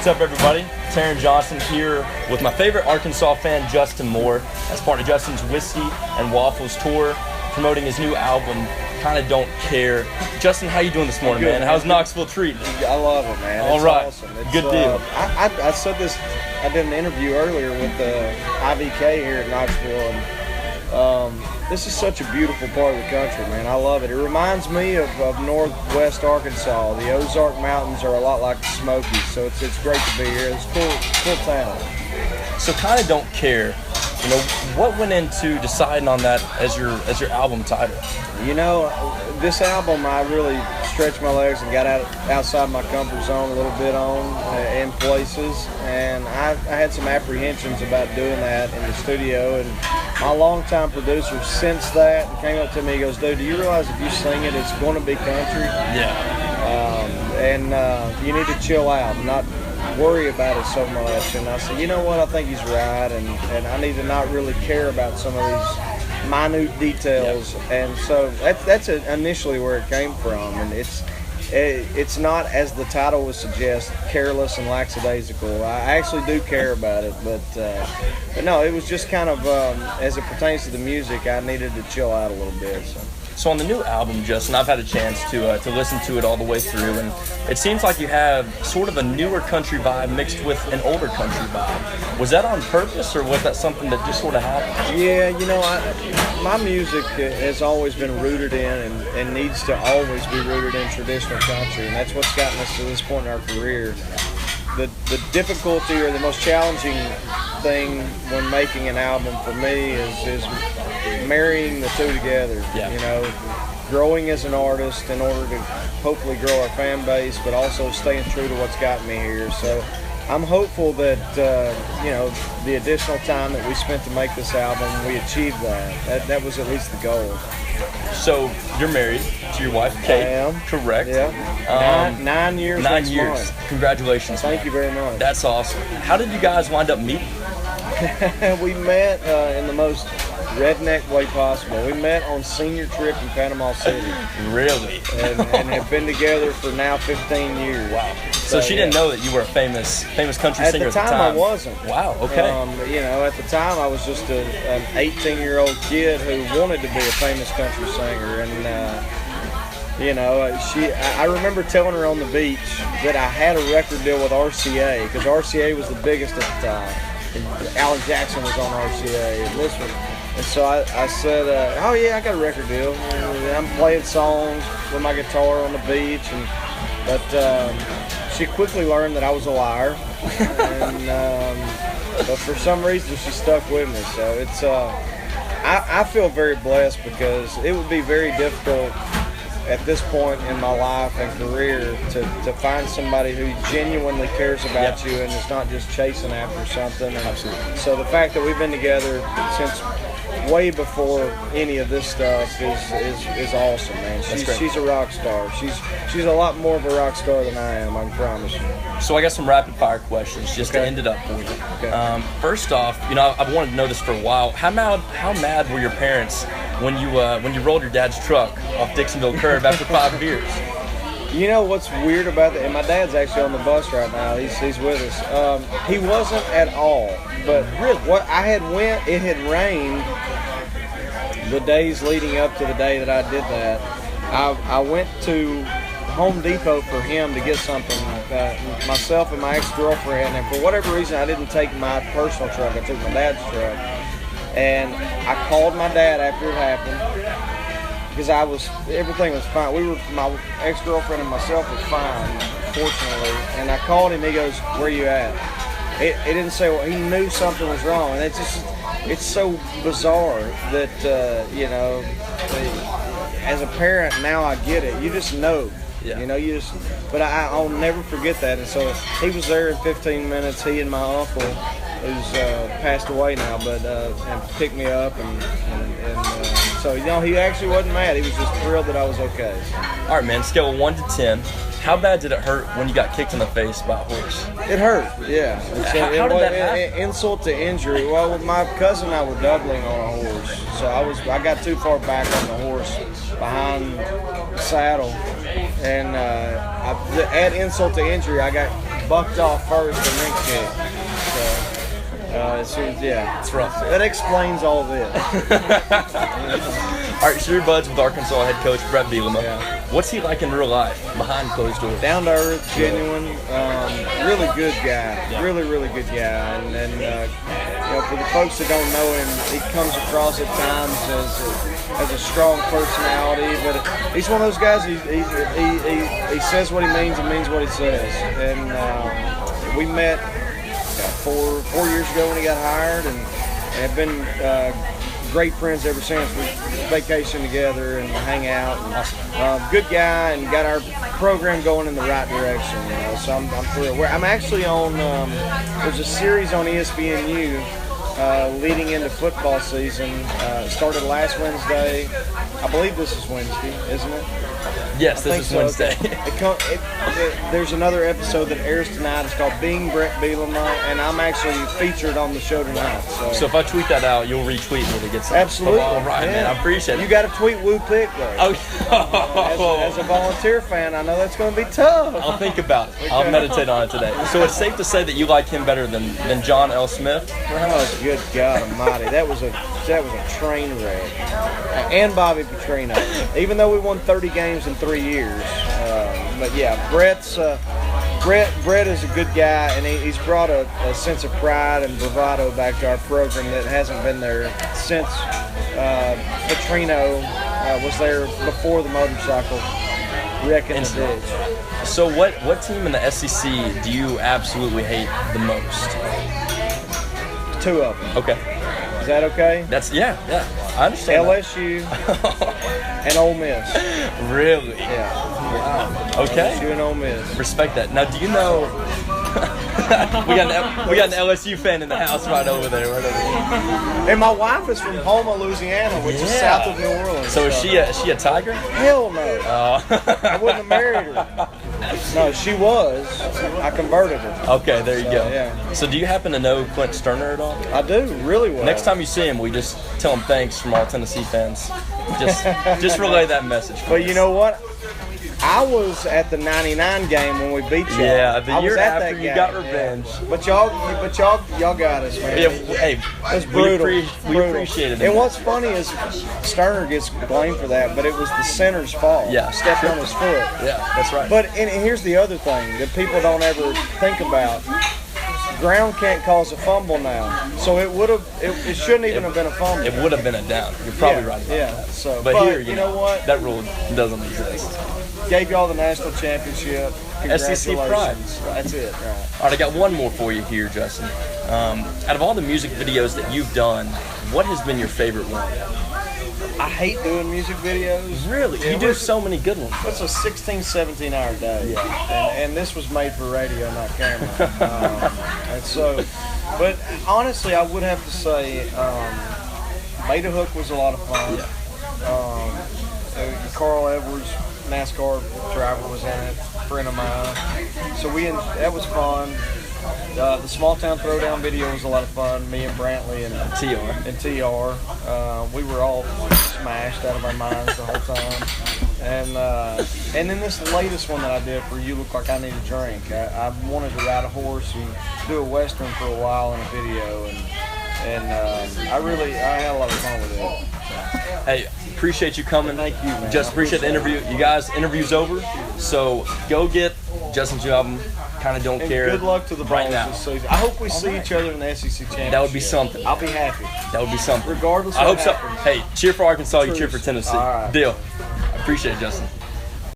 up, everybody? Taron Johnson here with my favorite Arkansas fan, Justin Moore, as part of Justin's Whiskey and Waffles tour, promoting his new album, Kinda Don't Care. Justin, how you doing this morning, man? How's Knoxville treating you? I love it, man. All right. Awesome. Good deal. I said this, I did an interview earlier with IVK here in Knoxville, and this is such a beautiful part of the country, man. I love it. It reminds me of northwest Arkansas. The Ozark Mountains are a lot like the Smokies, so it's great to be here. It's cool town. So Kinda Don't Care, you know, what went into deciding on that as your album title? You know, this album I really stretched my legs and got outside my comfort zone a little bit in places, and I had some apprehensions about doing that in the studio, and my longtime producer sensed that and came up to me. He goes, "Dude, do you realize if you sing it, it's going to be country? Yeah. And you need to chill out and not worry about it so much." And I said, you know what? I think he's right, and I need to not really care about some of these minute details. Yep. And so that's initially where it came from, and it's not, as the title would suggest, careless and lackadaisical. I actually do care about it, but no, it was just kind of as it pertains to the music, I needed to chill out a little bit. So on the new album, Justin, I've had a chance to listen to it all the way through, and it seems like you have sort of a newer country vibe mixed with an older country vibe. Was that on purpose, or was that something that just sort of happened? Yeah, you know, my music has always been rooted in and needs to always be rooted in traditional country, and that's what's gotten us to this point in our career. The difficulty or the most challenging thing when making an album for me is marrying the two together. Yeah. You know, growing as an artist in order to hopefully grow our fan base, but also staying true to what's got me here. So I'm hopeful that you know, the additional time that we spent to make this album, we achieved that. That was at least the goal. So you're married to your wife, Kate. I am. Correct. Yeah. 9 years. 9 next years. month. Congratulations. Thank you very much. That's awesome. How did you guys wind up meeting? We met in the most redneck way possible. We met on senior trip in Panama City. Really? and have been together for now 15 years. Wow. So she didn't know that you were a famous country singer at the time? I wasn't. Wow, okay. You know, at the time I was just an 18-year-old kid who wanted to be a famous country singer, and you know, I remember telling her on the beach that I had a record deal with RCA, because RCA was the biggest at the time. And Alan Jackson was on RCA, and this one. And so I said, oh yeah, I got a record deal. And I'm playing songs with my guitar on the beach, but she quickly learned that I was a liar, and but for some reason she stuck with me. So it's I feel very blessed, because it would be very difficult at this point in my life and career to find somebody who genuinely cares about you and is not just chasing after something. And absolutely. So the fact that we've been together since way before any of this stuff is awesome, man. She's a rock star. She's a lot more of a rock star than I am, I can promise you. So I got some rapid fire questions just to end it up for you. Okay. First off, you know, I've wanted to know this for a while. How mad were your parents when you rolled your dad's truck off Dixonville Curve after 5 beers? You know what's weird about that? And my dad's actually on the bus right now. He's with us. He wasn't at all. But really, it had rained the days leading up to the day that I did that. I went to Home Depot for him to get something. Myself and my ex-girlfriend, and for whatever reason, I didn't take my personal truck. I took my dad's truck. And I called my dad after it happened, because everything was fine. My ex-girlfriend and myself were fine, fortunately. And I called him. He goes, "Where you at?" It didn't say. Well, he knew something was wrong, and it's so bizarre that you know, as a parent now I get it. You just know. Yeah. You know, but I'll never forget that. And so he was there in 15 minutes. He and my uncle, who's passed away now, but and picked me up, and so you know, he actually wasn't mad. He was just thrilled that I was okay. All right, man. Scale of 1 to 10. How bad did it hurt when you got kicked in the face by a horse? It hurt, yeah. How did that happen? Insult to injury. Well, my cousin and I were doubling on a horse, so I got too far back on the horse behind the saddle, and add insult to injury, I got bucked off first and then kicked. So. It's rough. That explains all this. All right, so you're buds with Arkansas head coach Bret Bielema. Yeah. What's he like in real life, behind closed doors? Down to earth, genuine, really good guy. Yeah. Really good guy. And for the folks that don't know him, he comes across at times as a strong personality, but he's one of those guys. He says what he means and means what he says. And we met 4 years ago when he got hired, and have been great friends ever since. We vacation together and hang out. And, good guy, and got our program going in the right direction. So I'm thrilled. I'm actually on. There's a series on ESPNU leading into football season. It started last Wednesday. I believe this is Wednesday, isn't it? Yes, this is Wednesday. There's another episode that airs tonight. It's called Being Bret Bielema, and I'm actually featured on the show tonight. So if I tweet that out, you'll retweet when it gets out. Absolutely. All right, man. I appreciate it. You got to tweet Woo Pick, though. Oh. As a volunteer fan, I know that's going to be tough. I'll think about it. I'll meditate on it today. So it's safe to say that you like him better than John L. Smith? Oh, good God Almighty! That was a train wreck. And Bobby Petrino. Even though we won 30 games in 3 years, but yeah, Bret is a good guy, and he's brought a sense of pride and bravado back to our program that hasn't been there since Petrino was there before the motorcycle wreck in the ditch. So what team in the SEC do you absolutely hate the most? 2 of them. Okay. Is that okay? Yeah. I understand. LSU and Ole Miss. Really? Yeah. Wow. Okay. LSU and Ole Miss. Respect that. Now, do you know we got an LSU fan in the house right over there. And my wife is from Houma, Louisiana, which is south of New Orleans. So is she a Tiger? Hell no. I wouldn't have married her. No, she was. I converted her. Okay, there you go. Yeah. So do you happen to know Clint Sterner at all? I do, really well. Next time you see him, we just tell him thanks from all Tennessee fans. Just relay that message. But you know what? I was at the '99 game when we beat y'all. Yeah, the year after you got revenge. Yeah. But y'all got us, man. Yeah, hey, it was brutal. We appreciated it. And what's funny is Sterner gets blamed for that, but it was the center's fault. Yeah, stepped on his foot. Yeah, that's right. But and here's the other thing that people don't ever think about. Ground can't cause a fumble now, so it shouldn't even have been a fumble. It would have been a down. You're probably right about that. So, but here, you know what? That rule doesn't exist. Gave y'all the national championship. SEC pride. That's it. Right. All right, I got one more for you here, Justin. Out of all the music videos that you've done, what has been your favorite one? I hate doing music videos. Really? Yeah, you do so many good ones. It's a 16, 17-hour day. Yeah. And this was made for radio, not camera. And so, but honestly, I would have to say Beta Hook was a lot of fun. Yeah. Carl Edwards, NASCAR driver, was in it, friend of mine. So that was fun. The Small Town Throwdown video was a lot of fun. Me and Brantley and TR. We were all smashed out of our minds the whole time. And then this latest one that I did for You Look Like I Need a Drink. I wanted to ride a horse and do a Western for a while in a video, and I had a lot of fun with it. Hey, appreciate you coming. Thank you, man. Just appreciate the interview. You guys, interview's over, so go get Justin's album. Kind of don't care. Good luck to the right Bulls now. this season. I hope we see each other in the SEC championship. That would be something. I'll be happy. That would be something. Regardless. I hope so. Happens. Hey, cheer for Arkansas. You cheer for Tennessee. All right. Deal. I appreciate it, Justin.